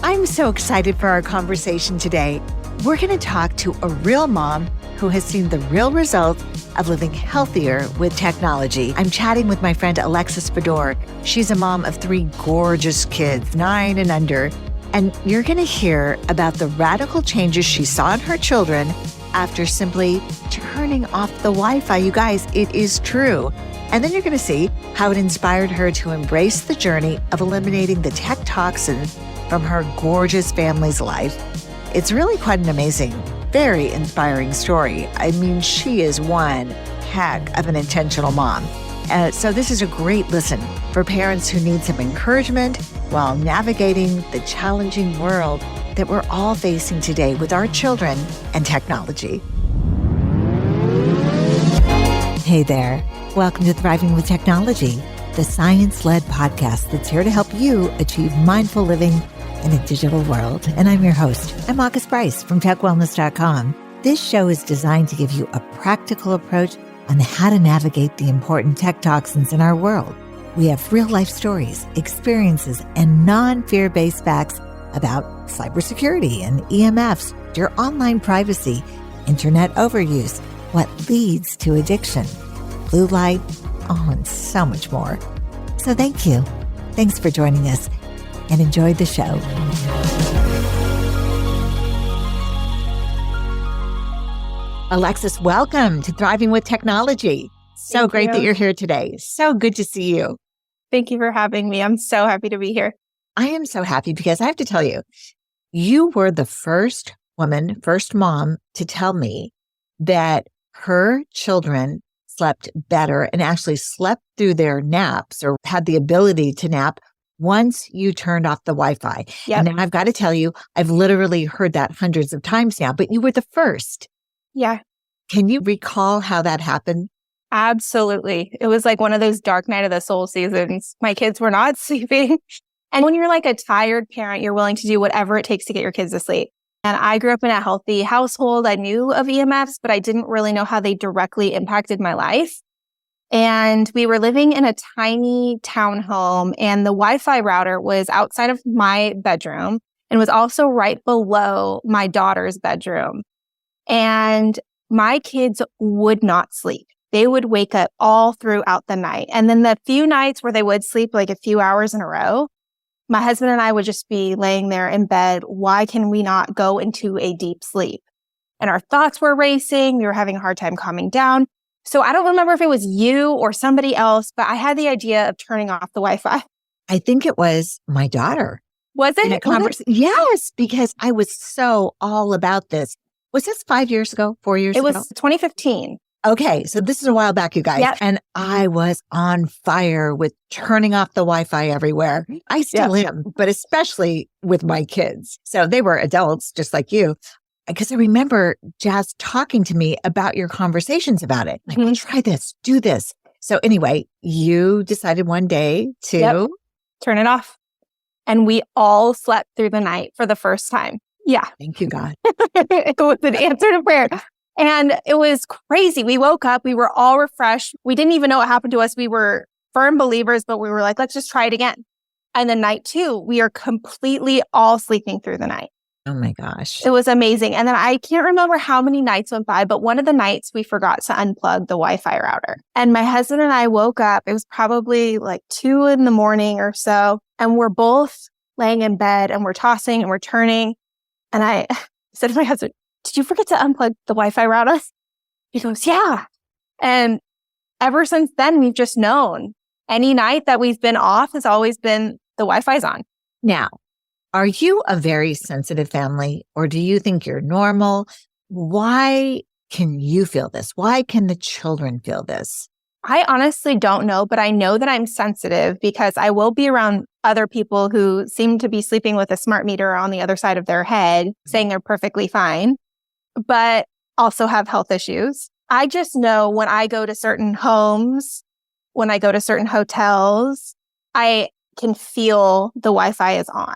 I'm so excited for our conversation today. We're going to talk to a real mom who has seen the real results of living healthier with technology. I'm chatting with my friend Alexis Fedor. She's a mom of 3 gorgeous kids, 9 and under. And you're going to hear about the radical changes she saw in her children after simply turning off the Wi-Fi. You guys, it is true. And then you're going to see how it inspired her to embrace the journey of eliminating the tech toxins from her gorgeous family's life. It's really quite an amazing, very inspiring story. I mean, she is one heck of an intentional mom. So this is a great listen for parents who need some encouragement while navigating the challenging world that we're all facing today with our children and technology. Hey there. Welcome to Thriving with Technology, the science-led podcast that's here to help you achieve mindful living in a digital world. And I'm your host. I'm August Brice from TechWellness.com. This show is designed to give you a practical approach on how to navigate the important tech toxins in our world. We have real-life stories, experiences, and non-fear-based facts about cybersecurity and EMFs, your online privacy, internet overuse, what leads to addiction, blue light, and so much more. So thank you. Thanks for joining us and enjoy the show. Alexis, welcome to Thriving with Technology. So great that you're here today. So good to see you. Thank you for having me. I'm so happy to be here. I am so happy because I have to tell you, you were the first woman, first mom to tell me that her children slept better and actually slept through their naps or had the ability to nap once you turned off the Wi-Fi. Yep. And I've got to tell you, I've literally heard that hundreds of times now, but you were the first. Yeah. Can you recall how that happened? Absolutely. It was like one of those dark night of the soul seasons. My kids were not sleeping. And when you're like a tired parent, you're willing to do whatever it takes to get your kids to sleep. And I grew up in a healthy household. I knew of EMFs, but I didn't really know how they directly impacted my life. And we were living in a tiny townhome, and the Wi-Fi router was outside of my bedroom and was also right below my daughter's bedroom. And my kids would not sleep. They would wake up all throughout the night. And then the few nights where they would sleep like a few hours in a row, my husband and I would just be laying there in bed. Why can we not go into a deep sleep? And our thoughts were racing. We were having a hard time calming down. So I don't remember if it was you or somebody else, but I had the idea of turning off the Wi-Fi. I think it was my daughter. Was it? Yes, because I was so all about this. Was this 5 years ago, 4 years ago? It was 2015. Okay, so this is a while back, you guys. Yep. And I was on fire with turning off the Wi-Fi everywhere. I still am, but especially with my kids. So they were adults, just like you. Because I remember Jazz talking to me about your conversations about it. Like, well, try this, do this. So anyway, you decided one day to turn it off. And we all slept through the night for the first time. Yeah. Thank you, God. It was an answer to prayer. And it was crazy. We woke up, we were all refreshed. We didn't even know what happened to us. We were firm believers, but we were like, let's just try it again. And then night 2, we are completely all sleeping through the night. Oh my gosh. It was amazing. And then I can't remember how many nights went by, but one of the nights we forgot to unplug the Wi-Fi router. And my husband and I woke up. It was probably like 2 a.m. or so. And we're both laying in bed and we're tossing and we're turning. And I said to my husband, did you forget to unplug the Wi-Fi router? He goes, yeah. And ever since then, we've just known any night that we've been off has always been the Wi-Fi's on. Now, are you a very sensitive family, or do you think you're normal? Why can you feel this? Why can the children feel this? I honestly don't know, but I know that I'm sensitive because I will be around other people who seem to be sleeping with a smart meter on the other side of their head, saying they're perfectly fine, but also have health issues. I just know when I go to certain homes, when I go to certain hotels, I can feel the Wi-Fi is on.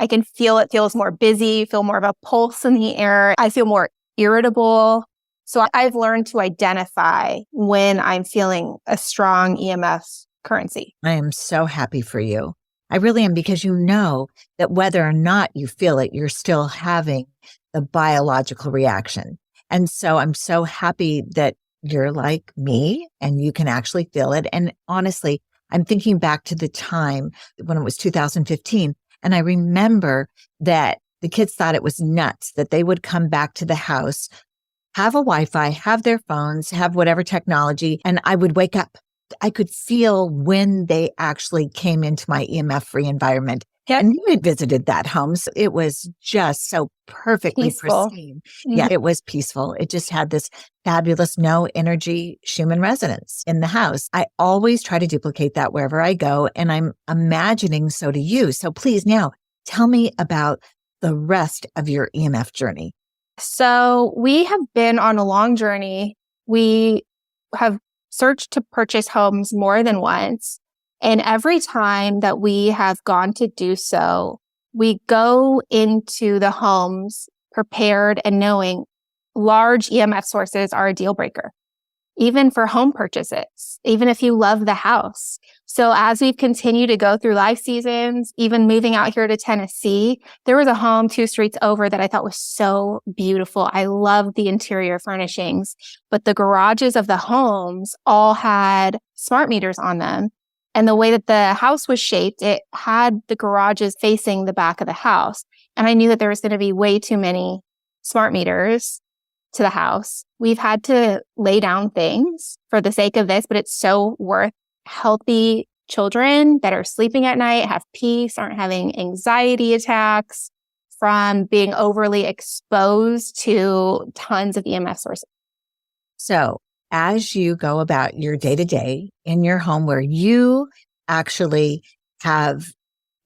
I can feel it feels more busy, feel more of a pulse in the air. I feel more irritable. So I've learned to identify when I'm feeling a strong EMF currency. I am so happy for you. I really am, because you know that whether or not you feel it, you're still having the biological reaction. And so I'm so happy that you're like me and you can actually feel it. And honestly, I'm thinking back to the time when it was 2015. And I remember that the kids thought it was nuts that they would come back to the house, have a Wi-Fi, have their phones, have whatever technology, and I would wake up. I could feel when they actually came into my EMF-free environment. Yep. And you had visited that home. So it was just so perfectly Peaceful. pristine. Yeah, it was peaceful. It just had this fabulous no energy Schumann resonance in the house. I always try to duplicate that wherever I go. And I'm imagining so do you. So please now tell me about the rest of your EMF journey. So we have been on a long journey. We have searched to purchase homes more than once. And every time that we have gone to do so, we go into the homes prepared and knowing large EMF sources are a deal breaker, even for home purchases, even if you love the house. So as we've continued to go through life seasons, even moving out here to Tennessee, there was a home 2 streets over that I thought was so beautiful. I loved the interior furnishings, but the garages of the homes all had smart meters on them. And the way that the house was shaped, it had the garages facing the back of the house. And I knew that there was going to be way too many smart meters to the house. We've had to lay down things for the sake of this, but it's so worth healthy children that are sleeping at night, have peace, aren't having anxiety attacks from being overly exposed to tons of EMF sources. So as you go about your day-to-day in your home where you actually have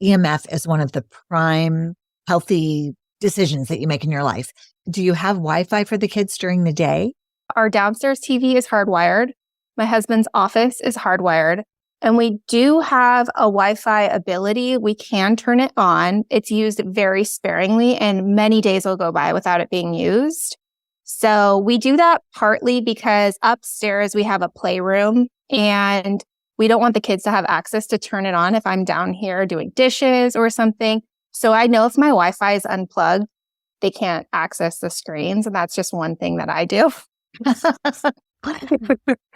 EMF as one of the prime healthy decisions that you make in your life, do you have Wi-Fi for the kids during the day? Our downstairs TV is hardwired. My husband's office is hardwired. And we do have a Wi-Fi ability. We can turn it on. It's used very sparingly, and many days will go by without it being used. So we do that partly because upstairs we have a playroom and we don't want the kids to have access to turn it on if I'm down here doing dishes or something. So I know if my Wi-Fi is unplugged, they can't access the screens. And that's just one thing that I do.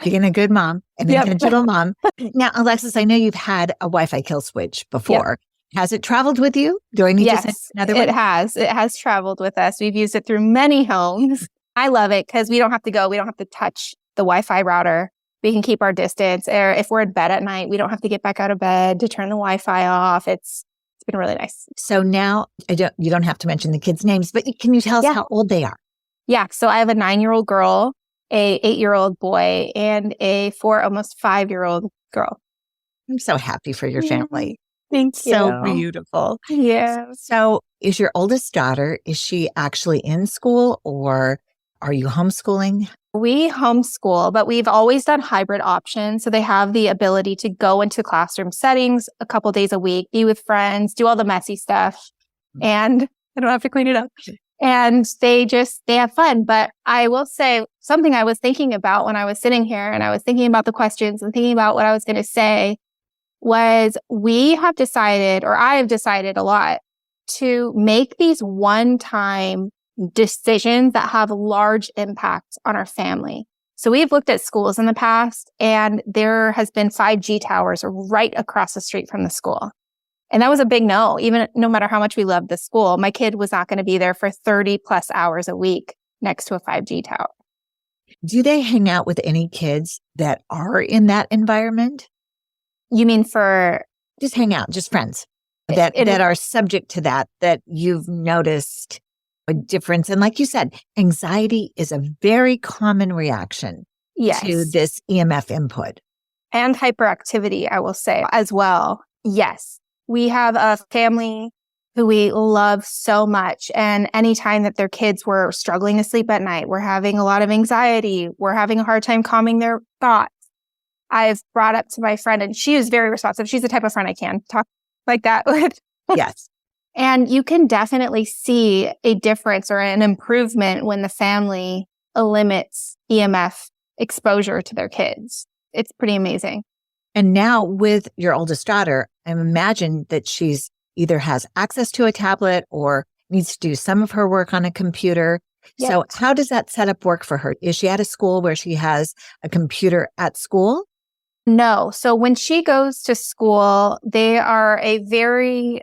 Being a good mom and a digital mom. Now, Alexis, I know you've had a Wi-Fi kill switch before. Has it traveled with you? Do I need to send another one? It has. It has traveled with us. We've used it through many homes. I love it because we don't have to go. We don't have to touch the Wi-Fi router. We can keep our distance. Or if we're in bed at night, we don't have to get back out of bed to turn the Wi-Fi off. It's been really nice. So now you don't have to mention the kids' names, but can you tell us how old they are? Yeah. So I have a 9-year-old girl, a 8-year-old boy, and a 4, almost 5-year-old girl. I'm so happy for your family. Thank you. So beautiful. Yeah. So is your oldest daughter, is she actually in school or are you homeschooling? We homeschool, but we've always done hybrid options. So they have the ability to go into classroom settings a couple days a week, be with friends, do all the messy stuff, and I don't have to clean it up. And they have fun. But I will say something I was thinking about when I was sitting here and I was thinking about the questions and thinking about what I was going to say was we have decided, or I have decided a lot, to make these one-time decisions that have large impacts on our family. So we've looked at schools in the past and there has been 5G towers right across the street from the school. And that was a big no, even no matter how much we loved the school. My kid was not going to be there for 30 plus hours a week next to a 5G tower. Do they hang out with any kids that are in that environment? You mean for just hang out, just friends that are subject to that you've noticed a difference? And like you said, anxiety is a very common reaction to this EMF input. And hyperactivity, I will say as well. Yes. We have a family who we love so much. And anytime that their kids were struggling to sleep at night, we're having a lot of anxiety, we're having a hard time calming their thoughts, I've brought up to my friend, and she is very responsive. She's the type of friend I can talk like that with. Yes. And you can definitely see a difference or an improvement when the family limits EMF exposure to their kids. It's pretty amazing. And now with your oldest daughter, I imagine that she's either has access to a tablet or needs to do some of her work on a computer. Yep. So how does that setup work for her? Is she at a school where she has a computer at school? No. So when she goes to school, they are a very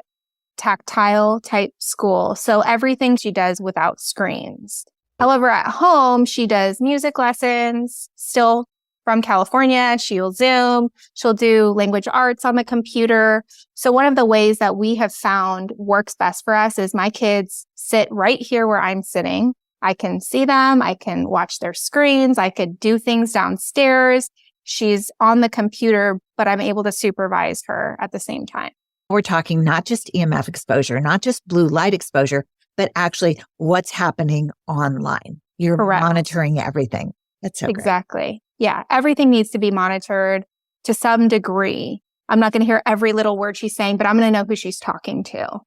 tactile type school. So everything she does without screens. However, at home, she does music lessons, still from California. She'll Zoom. She'll do language arts on the computer. So one of the ways that we have found works best for us is my kids sit right here where I'm sitting. I can see them. I can watch their screens. I could do things downstairs. She's on the computer, but I'm able to supervise her at the same time. We're talking not just EMF exposure, not just blue light exposure, but actually what's happening online. You're Correct. monitoring everything. That's so great. Exactly. Yeah. Everything needs to be monitored to some degree. I'm not going to hear every little word she's saying, but I'm going to know who she's talking to.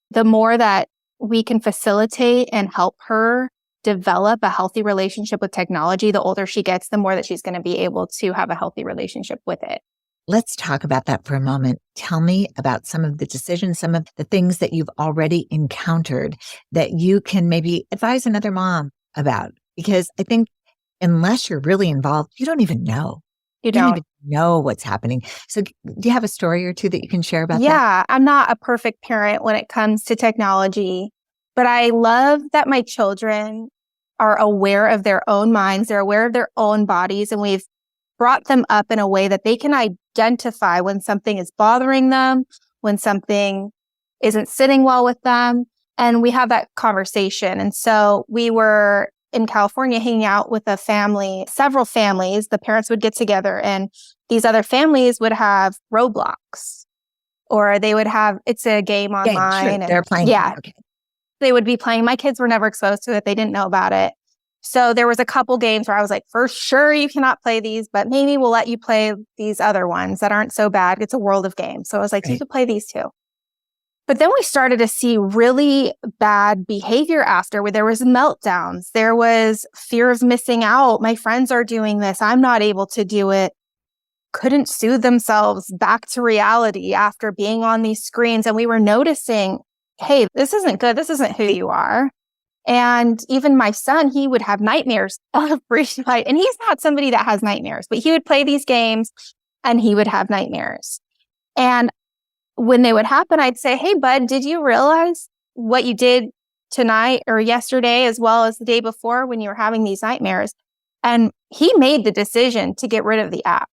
The more that we can facilitate and help her develop a healthy relationship with technology, the older she gets, the more that she's going to be able to have a healthy relationship with it. Let's talk about that for a moment. Tell me about some of the decisions, some of the things that you've already encountered that you can maybe advise another mom about. Because I think unless you're really involved, you don't even know. You don't even know what's happening. So do you have a story or two that you can share about that? Yeah, I'm not a perfect parent when it comes to technology, but I love that my children are aware of their own minds. They're aware of their own bodies, and we've brought them up in a way that they can identify when something is bothering them, when something isn't sitting well with them. And we have that conversation. And so we were in California hanging out with a family, several families. The parents would get together and these other families would have Roblox, or they would have, it's a game online. Sure. And they're playing. Yeah. Okay. They would be playing. My kids were never exposed to it. They didn't know about it. So there was a couple games where I was like, for sure you cannot play these, but maybe we'll let you play these other ones that aren't so bad. It's a world of games. So I was like, you could play these too. But then we started to see really bad behavior after, where there was meltdowns. There was fear of missing out. My friends are doing this. I'm not able to do it. Couldn't soothe themselves back to reality after being on these screens. And we were noticing, hey, this isn't good. This isn't who you are. And even my son, he would have nightmares every night. And he's not somebody that has nightmares, but he would play these games and he would have nightmares. And when they would happen, I'd say, hey, bud, did you realize what you did tonight or yesterday, as well as the day before when you were having these nightmares? And he made the decision to get rid of the app.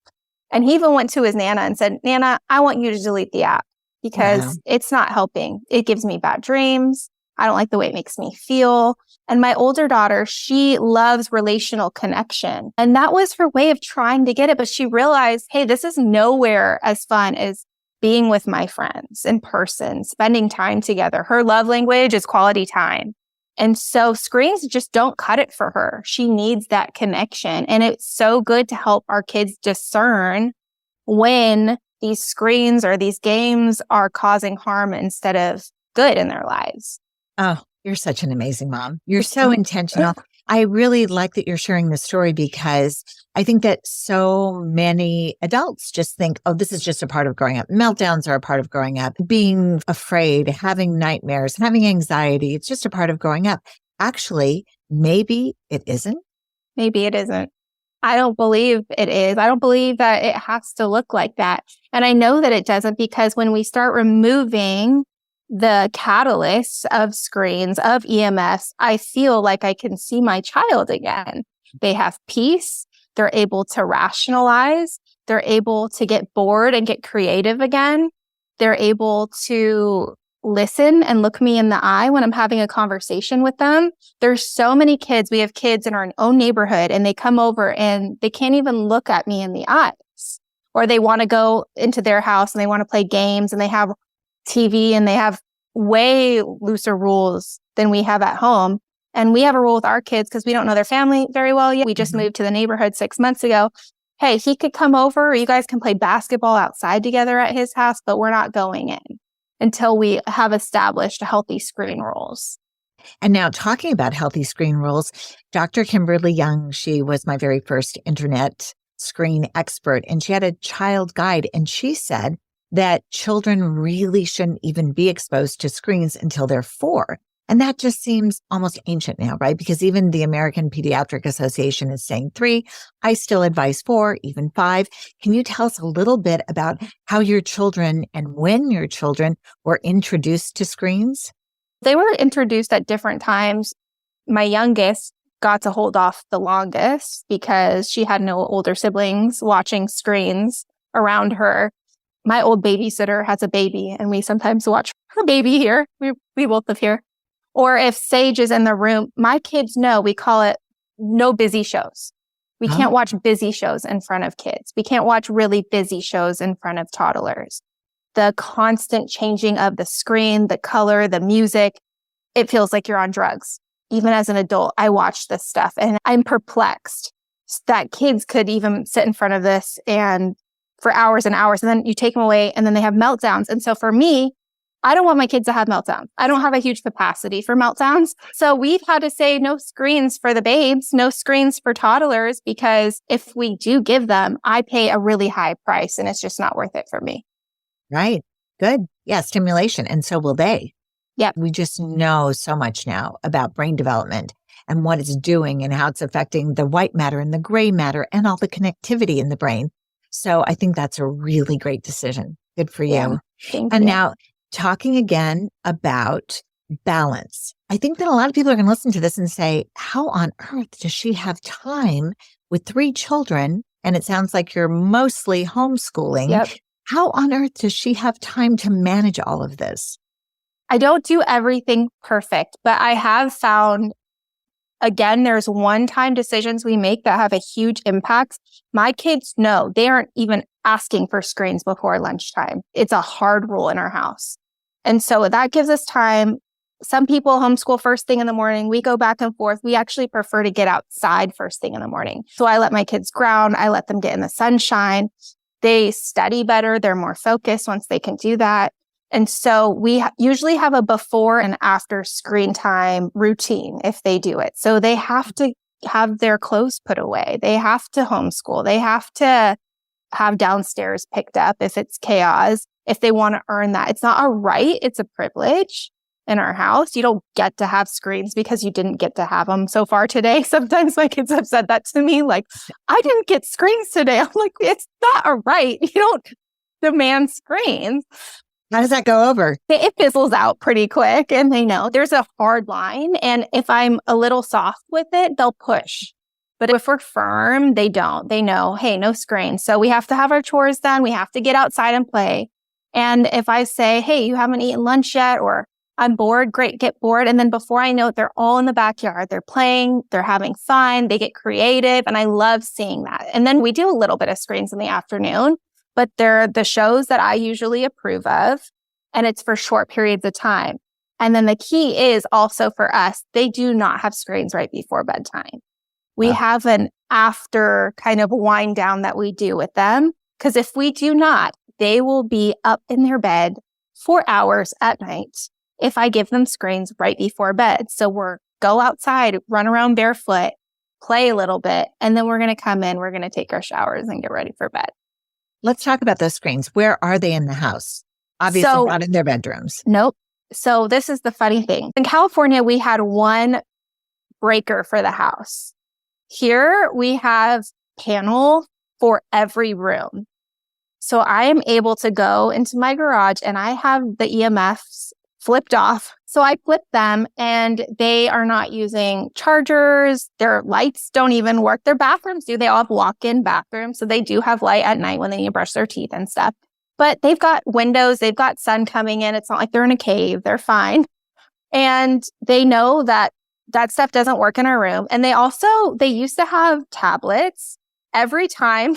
And he even went to his Nana and said, Nana, I want you to delete the app because it's not helping. It gives me bad dreams. I don't like the way it makes me feel. And my older daughter, she loves relational connection. And that was her way of trying to get it. But she realized, hey, this is nowhere as fun as being with my friends in person, spending time together. Her love language is quality time. And so screens just don't cut it for her. She needs that connection. And it's so good to help our kids discern when these screens or these games are causing harm instead of good in their lives. Oh, you're such an amazing mom. You're so intentional. I really like that you're sharing this story because I think that so many adults just think, oh, this is just a part of growing up. Meltdowns are a part of growing up. Being afraid, having nightmares, having anxiety, it's just a part of growing up. Actually, maybe it isn't. Maybe it isn't. I don't believe it is. I don't believe that it has to look like that. And I know that it doesn't because when we start removing the catalysts of screens, of EMFs, I feel like I can see my child again. They have peace. They're able to rationalize. They're able to get bored and get creative again. They're able to listen and look me in the eye when I'm having a conversation with them. There's so many kids. We have kids in our own neighborhood and they come over and they can't even look at me in the eyes. Or they want to go into their house and they want to play games and they have TV and they have way looser rules than we have at home. And we have a rule with our kids because we don't know their family very well yet. We just moved to the neighborhood 6 months ago. Hey, he could come over or you guys can play basketball outside together at his house, but we're not going in until we have established healthy screen rules. And now talking about healthy screen rules, Dr. Kimberly Young, she was my very first internet screen expert and she had a child guide. And she said that children really shouldn't even be exposed to screens until they're 4. And that just seems almost ancient now, right? Because even the American Pediatric Association is saying 3. I still advise 4, even 5. Can you tell us a little bit about how your children and when your children were introduced to screens? They were introduced at different times. My youngest got to hold off the longest because she had no older siblings watching screens around her. My old babysitter has a baby, and we sometimes watch her baby here. We both live here. Or if Sage is in the room, my kids know, we call it no busy shows. We can't watch busy shows in front of kids. We can't watch really busy shows in front of toddlers. The constant changing of the screen, the color, the music, it feels like you're on drugs. Even as an adult, I watch this stuff and I'm perplexed that kids could even sit in front of this and for hours and hours, and then you take them away and then they have meltdowns. And so for me, I don't want my kids to have meltdowns. I don't have a huge capacity for meltdowns. So we've had to say no screens for the babes, no screens for toddlers, because if we do give them, I pay a really high price and it's just not worth it for me. Right. Good. Yeah. Stimulation. And so will they. Yep. We just know so much now about brain development and what it's doing and how it's affecting the white matter and the gray matter and all the connectivity in the brain. So I think that's a really great decision. Good for you. Yeah, thank and you. Now, talking again about balance. I think that a lot of people are going to listen to this and say, how on earth does she have time with 3 children? And it sounds like you're mostly homeschooling. Yep. How on earth does she have time to manage all of this? I don't do everything perfect, but I have found, again, there's one-time decisions we make that have a huge impact. My kids know they aren't even asking for screens before lunchtime. It's a hard rule in our house. And so that gives us time. Some people homeschool first thing in the morning. We go back and forth. We actually prefer to get outside first thing in the morning. So I let my kids ground. I let them get in the sunshine. They study better. They're more focused once they can do that. And so we usually have a before and after screen time routine if they do it. So they have to have their clothes put away. They have to homeschool. They have to have downstairs picked up if it's chaos, if they want to earn that. It's not a right, it's a privilege in our house. You don't get to have screens because you didn't get to have them so far today. Sometimes my kids have said that to me, like, I didn't get screens today. I'm like, it's not a right. You don't demand screens. How does that go over? It fizzles out pretty quick and they know there's a hard line. And if I'm a little soft with it, they'll push. But if we're firm, they don't. They know, hey, no screen. So we have to have our chores done. We have to get outside and play. And if I say, hey, you haven't eaten lunch yet, or I'm bored, great, get bored. And then before I know it, they're all in the backyard. They're playing, they're having fun, they get creative. And I love seeing that. And then we do a little bit of screens in the afternoon, but they're the shows that I usually approve of. And it's for short periods of time. And then the key is also for us, they do not have screens right before bedtime. We have an after kind of wind down that we do with them. Because if we do not, they will be up in their bed for hours at night if I give them screens right before bed. So we're go outside, run around barefoot, play a little bit, and then we're going to come in, we're going to take our showers and get ready for bed. Let's talk about those screens. Where are they in the house? Obviously not in their bedrooms. Nope. So this is the funny thing. In California, we had one breaker for the house. Here we have panel for every room. So I am able to go into my garage and I have the EMFs flipped off. So I flip them and they are not using chargers. Their lights don't even work. Their bathrooms do. They all have walk-in bathrooms. So they do have light at night when they need to brush their teeth and stuff. But they've got windows. They've got sun coming in. It's not like they're in a cave. They're fine. And they know that that stuff doesn't work in our room. And they used to have tablets. Every time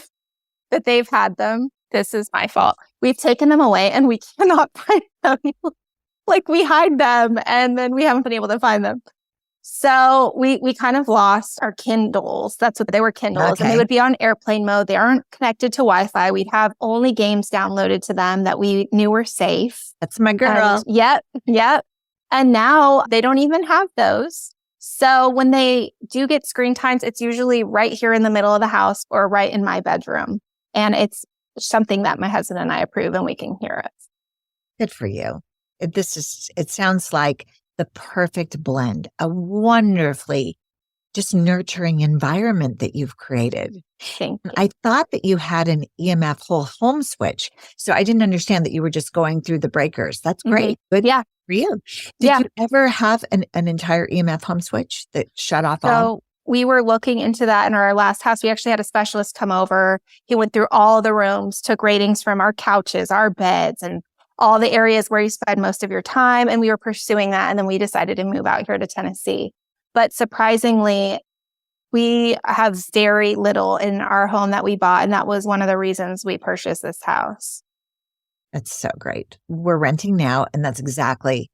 that they've had them, this is my fault. We've taken them away and we cannot find them. Like we hide them and then we haven't been able to find them. So we kind of lost our Kindles. That's what they were, Kindles. Okay. And they would be on airplane mode. They aren't connected to Wi-Fi. We'd have only games downloaded to them that we knew were safe. That's my girl. Yep. And now they don't even have those. So when they do get screen times, it's usually right here in the middle of the house or right in my bedroom. And it's something that my husband and I approve and we can hear it. Good for you. It sounds like the perfect blend, a wonderfully just nurturing environment that you've created. Thank you. I thought that you had an EMF whole home switch. So I didn't understand that you were just going through the breakers. That's great. Good for you. Did you ever have an entire EMF home switch that shut off all? So we were looking into that in our last house. We actually had a specialist come over. He went through all the rooms, took ratings from our couches, our beds, and all the areas where you spend most of your time. And we were pursuing that. And then we decided to move out here to Tennessee. But surprisingly, we have very little in our home that we bought. And that was one of the reasons we purchased this house. That's so great. We're renting now. And that's exactly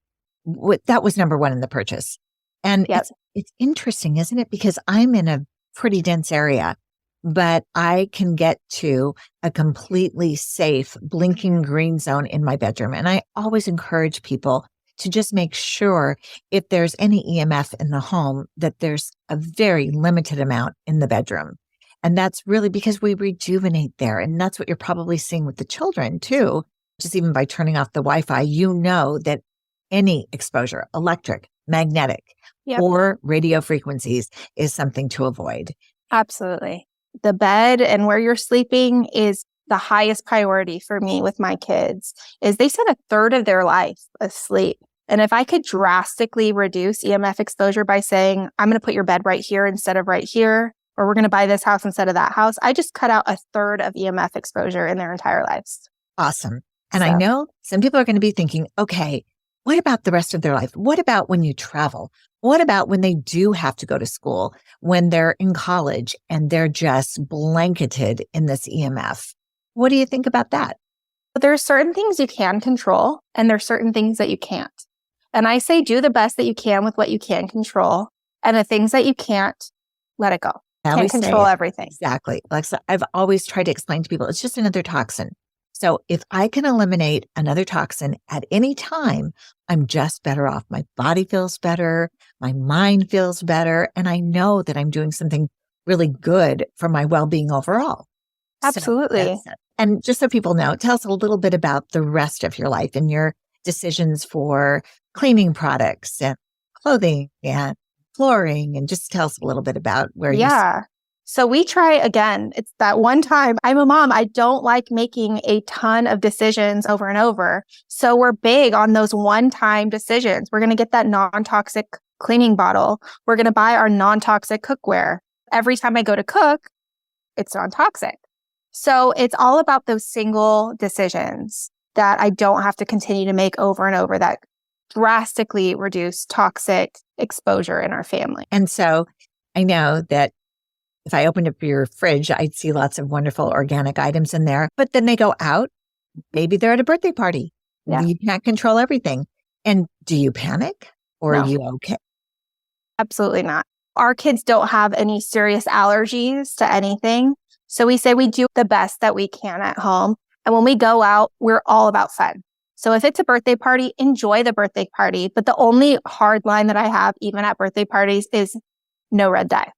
that was number one in the purchase. And it's interesting, isn't it? Because I'm in a pretty dense area, but I can get to a completely safe blinking green zone in my bedroom. And I always encourage people to just make sure if there's any EMF in the home, that there's a very limited amount in the bedroom. And that's really because we rejuvenate there. And that's what you're probably seeing with the children too. Just even by turning off the Wi-Fi, you know that any exposure, electric, magnetic, or radio frequencies is something to avoid. Absolutely. The bed and where you're sleeping is the highest priority for me with my kids. Is they spend a third of their life asleep. And if I could drastically reduce EMF exposure by saying, I'm going to put your bed right here instead of right here, or we're going to buy this house instead of that house, I just cut out a third of EMF exposure in their entire lives. Awesome. And I know some people are going to be thinking, okay, what about the rest of their life? What about when you travel? What about when they do have to go to school, when they're in college and they're just blanketed in this EMF? What do you think about that? There are certain things you can control and there are certain things that you can't. And I say do the best that you can with what you can control. And the things that you can't, let it go. Can't control everything. Exactly. Alexa, I've always tried to explain to people, it's just another toxin. So if I can eliminate another toxin at any time, I'm just better off. My body feels better. My mind feels better. And I know that I'm doing something really good for my well-being overall. Absolutely. And just so people know, tell us a little bit about the rest of your life and your decisions for cleaning products and clothing and flooring, and just tell us a little bit about where you So we try again. It's that one time. I'm a mom. I don't like making a ton of decisions over and over. So we're big on those one-time decisions. We're going to get that non-toxic cleaning bottle. We're going to buy our non-toxic cookware. Every time I go to cook, it's non-toxic. So it's all about those single decisions that I don't have to continue to make over and over that drastically reduce toxic exposure in our family. And so I know that if I opened up your fridge, I'd see lots of wonderful organic items in there, but then they go out. Maybe they're at a birthday party. You can't control everything. And do you panic or are you okay? Absolutely not. Our kids don't have any serious allergies to anything. So we say we do the best that we can at home. And when we go out, we're all about fun. So if it's a birthday party, enjoy the birthday party. But the only hard line that I have, even at birthday parties, is no red dye.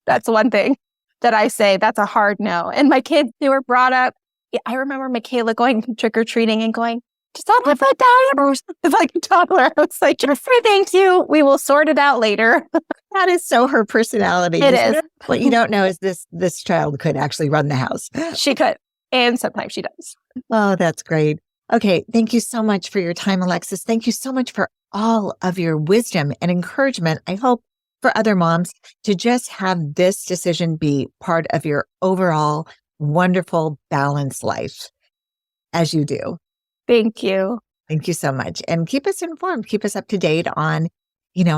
That's one thing that I say, that's a hard no. And my kids, they were brought up. I remember Michaela going trick-or-treating and going, just don't put red dye. It's like a toddler. I was like, just say thank you. We will sort it out later. That is so her personality. It is. What you don't know is this child could actually run the house. She could. And sometimes she does. Oh, that's great. Okay. Thank you so much for your time, Alexis. Thank you so much for all of your wisdom and encouragement. I hope for other moms to just have this decision be part of your overall wonderful, balanced life as you do. Thank you. Thank you so much. And keep us informed, keep us up to date on,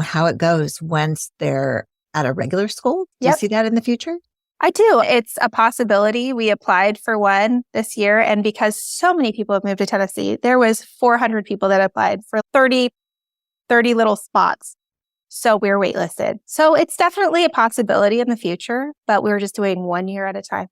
how it goes once they're at a regular school. Do you see that in the future? I do. It's a possibility. We applied for one this year. And because so many people have moved to Tennessee, there was 400 people that applied for 30 little spots. So we're waitlisted. So it's definitely a possibility in the future, but we're just doing 1 year at a time.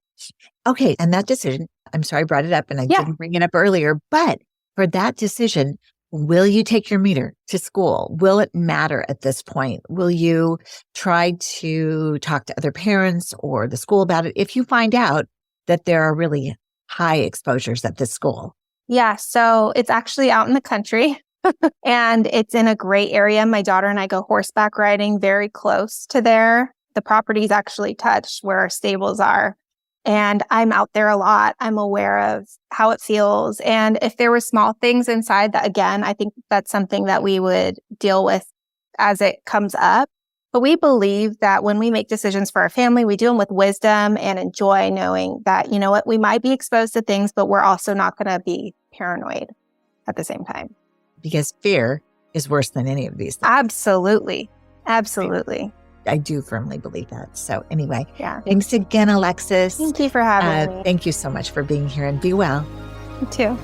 Okay. And that decision, I'm sorry I brought it up and I didn't bring it up earlier, but for that decision, will you take your meter to school? Will it matter at this point? Will you try to talk to other parents or the school about it? If you find out that there are really high exposures at this school? Yeah, so it's actually out in the country and it's in a great area. My daughter and I go horseback riding very close to there. The properties actually touch where our stables are. And I'm out there a lot. I'm aware of how it feels. And if there were small things inside that, again, I think that's something that we would deal with as it comes up. But we believe that when we make decisions for our family, we do them with wisdom and enjoy knowing that, you know what, we might be exposed to things, but we're also not going to be paranoid at the same time. Because fear is worse than any of these things. Absolutely. Absolutely. I do firmly believe that. So anyway, Yeah. thanks again, Alexis. Thank you for having me. Thank you so much for being here, and be well. You too.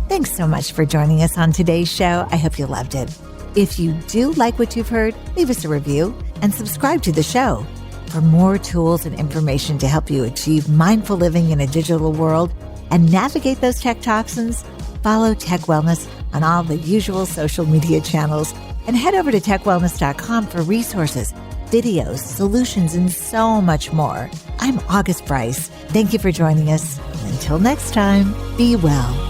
Thanks so much for joining us on today's show. I hope you loved it. If you do like what you've heard, leave us a review and subscribe to the show. For more tools and information to help you achieve mindful living in a digital world and navigate those tech toxins, follow Tech Wellness on all the usual social media channels and head over to techwellness.com for resources, videos, solutions, and so much more. I'm August Brice. Thank you for joining us. Until next time, be well.